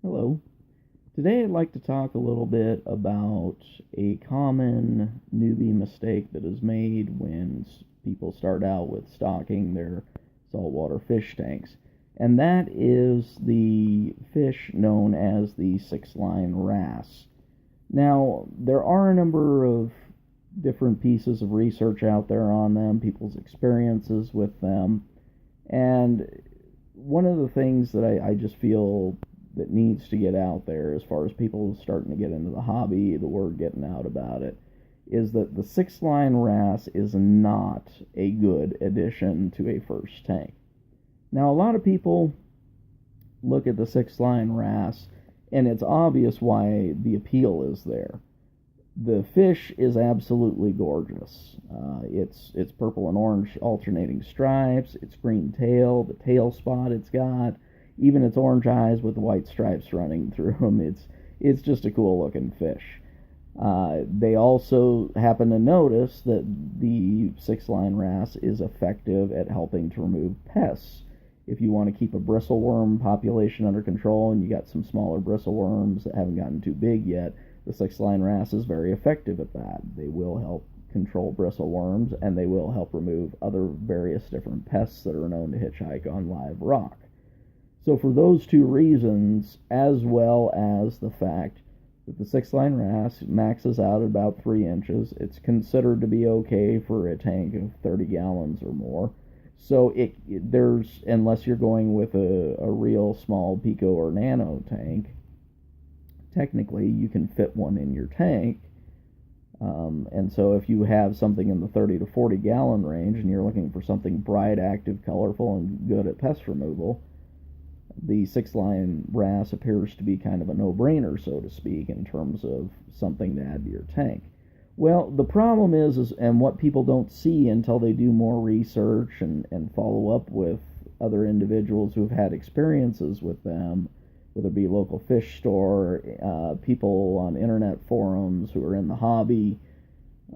Hello. Today I'd like to talk a little bit about a common newbie mistake that is made when people start out with stocking their saltwater fish tanks. And that is the fish known as the six-line wrasse. Now, there are a number of different pieces of research out there on them, people's experiences with them, and one of the things that I just feel that needs to get out there as far as people starting to get into the hobby, the word getting out about it, is that the six line wrasse is not a good addition to a first tank. Now, a lot of people look at the six line wrasse, and it's obvious why the appeal is there. The fish is absolutely gorgeous. It's purple and orange alternating stripes. It's green tail, the tail spot it's got, even its orange eyes with the white stripes running through them. It's just a cool looking fish. They also happen to notice that the six line wrasse is effective at helping to remove pests. If you want to keep a bristleworm population under control and you got some smaller bristleworms that haven't gotten too big yet, the six-line wrasse is very effective at that. They will help control bristleworms, and they will help remove other various different pests that are known to hitchhike on live rock. So for those two reasons, as well as the fact that the six-line wrasse maxes out at about 3 inches, it's considered to be okay for a tank of 30 gallons or more. So there's, unless you're going with a real small pico or nano tank, technically you can fit one in your tank. And so if you have something in the 30 to 40 gallon range and you're looking for something bright, active, colorful, and good at pest removal, the six line wrasse appears to be kind of a no-brainer, so to speak, in terms of something to add to your tank. Well, the problem is and what people don't see until they do more research and follow up with other individuals who've had experiences with them, whether it be local fish store, people on internet forums who are in the hobby,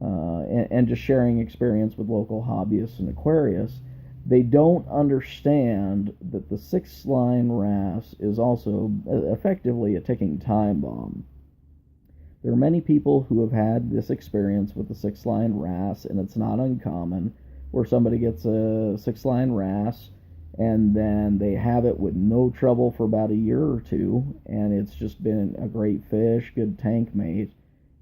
and just sharing experience with local hobbyists and aquarists, they don't understand that the six line wrasse is also effectively a ticking time bomb. There are many people who have had this experience with the six line wrasse, and it's not uncommon, where somebody gets a six line wrasse and then they have it with no trouble for about a year or two, and it's just been a great fish, good tank mate.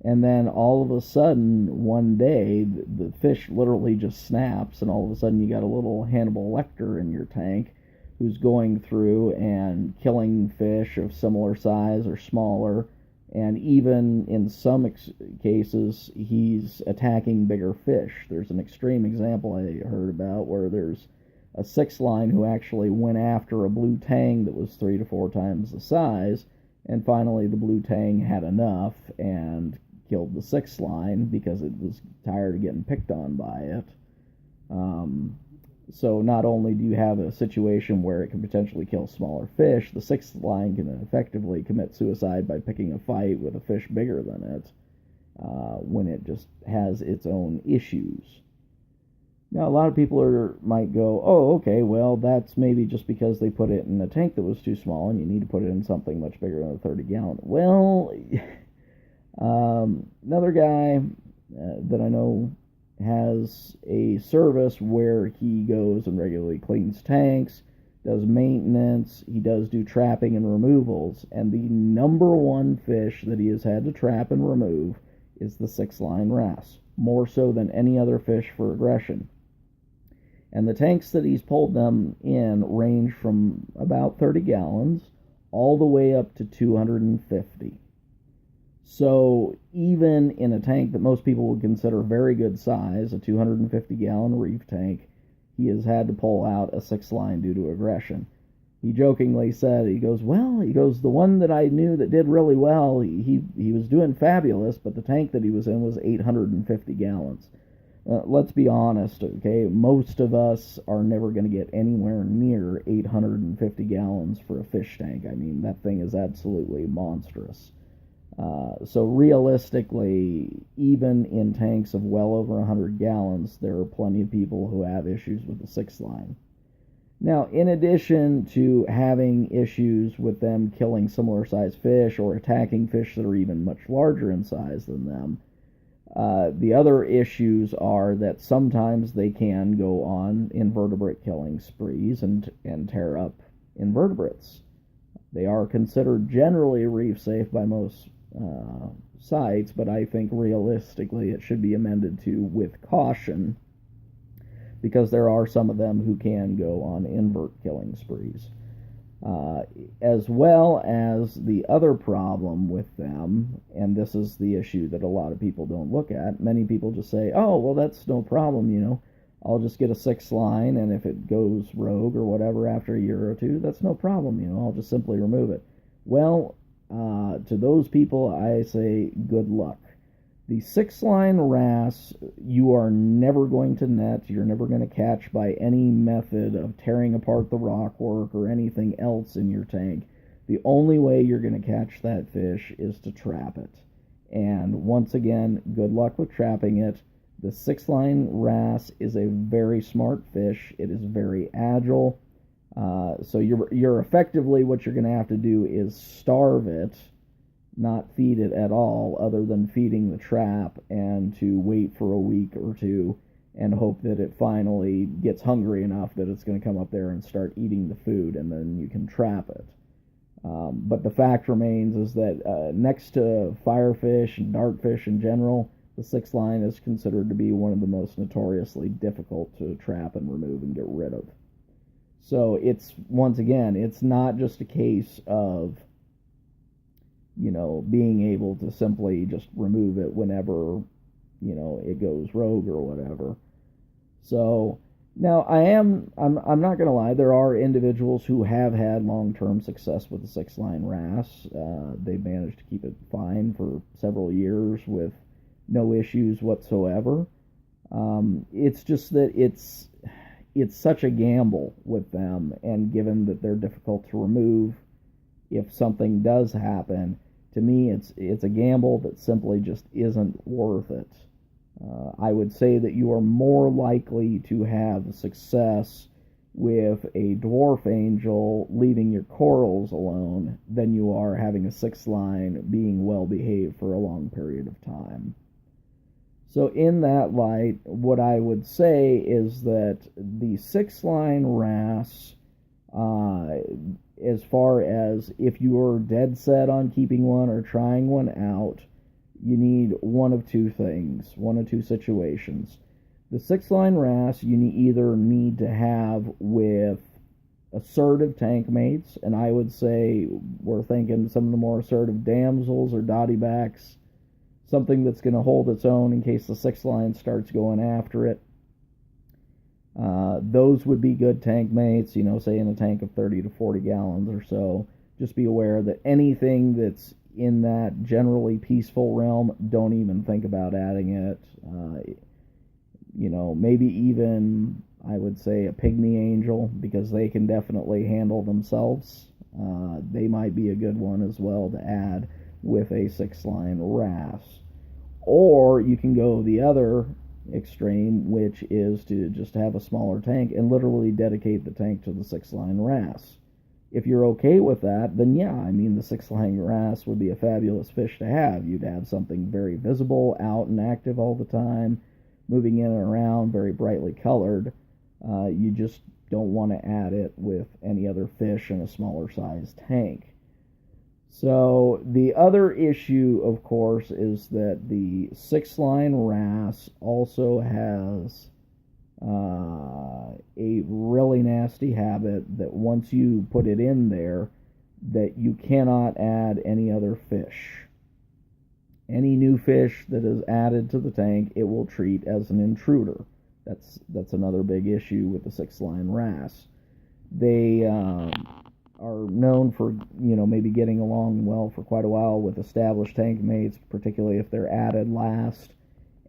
And then all of a sudden, one day, the fish literally just snaps, and all of a sudden you got a little Hannibal Lecter in your tank who's going through and killing fish of similar size or smaller, and even in some cases, he's attacking bigger fish. There's an extreme example I heard about where there's a six line who actually went after a blue tang that was 3 to 4 times the size, and finally the blue tang had enough and killed the six line because it was tired of getting picked on by it. So not only do you have a situation where it can potentially kill smaller fish, the sixth line can effectively commit suicide by picking a fight with a fish bigger than it when it just has its own issues. Now, a lot of people might go, oh, okay, well, that's maybe just because they put it in a tank that was too small and you need to put it in something much bigger than a 30 gallon. Well, another guy that I know has a service where he goes and regularly cleans tanks, does maintenance, he does do trapping and removals, and the number one fish that he has had to trap and remove is the six line wrasse, more so than any other fish for aggression. And the tanks that he's pulled them in range from about 30 gallons all the way up to 250. So even in a tank that most people would consider very good size, a 250 gallon reef tank, he has had to pull out a six line due to aggression. He jokingly said, he goes, the one that I knew that did really well, he was doing fabulous, but the tank that he was in was 850 gallons. Let's be honest, okay? Most of us are never going to get anywhere near 850 gallons for a fish tank. I mean, that thing is absolutely monstrous. So realistically, even in tanks of well over 100 gallons, there are plenty of people who have issues with the six line. Now, in addition to having issues with them killing similar sized fish or attacking fish that are even much larger in size than them, the other issues are that sometimes they can go on invertebrate killing sprees and tear up invertebrates. They are considered generally reef safe by most sites, but I think realistically it should be amended to with caution, because there are some of them who can go on invert killing sprees. As well as the other problem with them, and this is the issue that a lot of people don't look at. Many people just say, oh, well, that's no problem, I'll just get a 6 line, and if it goes rogue or whatever after a year or two, that's no problem, I'll just simply remove it. Well, to those people, I say good luck. The 6 line wrasse, you are never going to net. You're never going to catch by any method of tearing apart the rockwork or anything else in your tank. The only way you're going to catch that fish is to trap it. And once again, good luck with trapping it. The 6 line wrasse is a very smart fish. It is very agile. So you're effectively, what you're going to have to do is starve it, not feed it at all, other than feeding the trap, and to wait for a week or two and hope that it finally gets hungry enough that it's going to come up there and start eating the food, and then you can trap it. But the fact remains is that next to firefish and dartfish in general, the 6 line is considered to be one of the most notoriously difficult to trap and remove and get rid of. So it's, once again, it's not just a case of being able to simply just remove it whenever, it goes rogue or whatever. So now I'm not going to lie, there are individuals who have had long-term success with the 6 line wrasse. They've managed to keep it fine for several years with no issues whatsoever. It's just that it's such a gamble with them, and given that they're difficult to remove, if something does happen, to me, it's a gamble that simply just isn't worth it. I would say that you are more likely to have success with a dwarf angel leaving your corals alone than you are having a 6 line being well behaved for a long period of time. So in that light, what I would say is that the 6 line wrasse, as far as if you're dead set on keeping one or trying one out, you need one of two things, one of two situations. The 6 line wrasse you either need to have with assertive tank mates, and I would say we're thinking some of the more assertive damsels or dotty backs, something that's going to hold its own in case the 6 line starts going after it. Those would be good tank mates, say in a tank of 30 to 40 gallons or so. Just be aware that anything that's in that generally peaceful realm, don't even think about adding it. Maybe even, I would say, a pygmy angel, because they can definitely handle themselves. They might be a good one as well to add with a 6 line wrasse. Or you can go the other extreme, which is to just have a smaller tank and literally dedicate the tank to the 6 line wrasse. If you're okay with that, then yeah, the 6 line wrasse would be a fabulous fish to have. You'd have something very visible, out and active all the time, moving in and around, very brightly colored. You just don't want to add it with any other fish in a smaller sized tank. So the other issue, of course, is that the 6 line wrasse also has a really nasty habit that once you put it in there, that you cannot add any other fish. Any new fish that is added to the tank, it will treat as an intruder. That's another big issue with the 6 line wrasse. They are known for, maybe getting along well for quite a while with established tank mates, particularly if they're added last.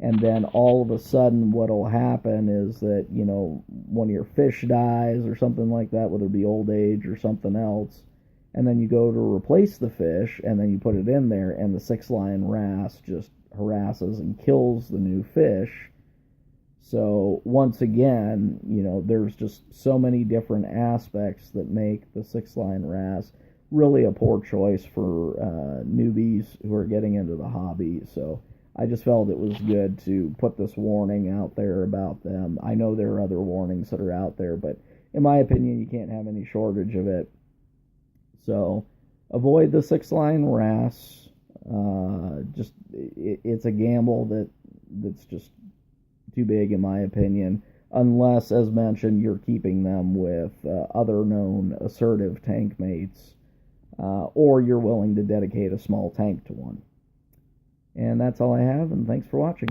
And then all of a sudden what'll happen is that, one of your fish dies or something like that, whether it be old age or something else, and then you go to replace the fish, and then you put it in there, and the 6 line wrasse just harasses and kills the new fish. So once again, there's just so many different aspects that make the 6-line Wrasse really a poor choice for newbies who are getting into the hobby. So I just felt it was good to put this warning out there about them. I know there are other warnings that are out there, but in my opinion, you can't have any shortage of it. So avoid the 6-line Wrasse. It's a gamble that's just too big in my opinion, unless, as mentioned, you're keeping them with other known assertive tank mates, or you're willing to dedicate a small tank to one. And that's all I have, and thanks for watching.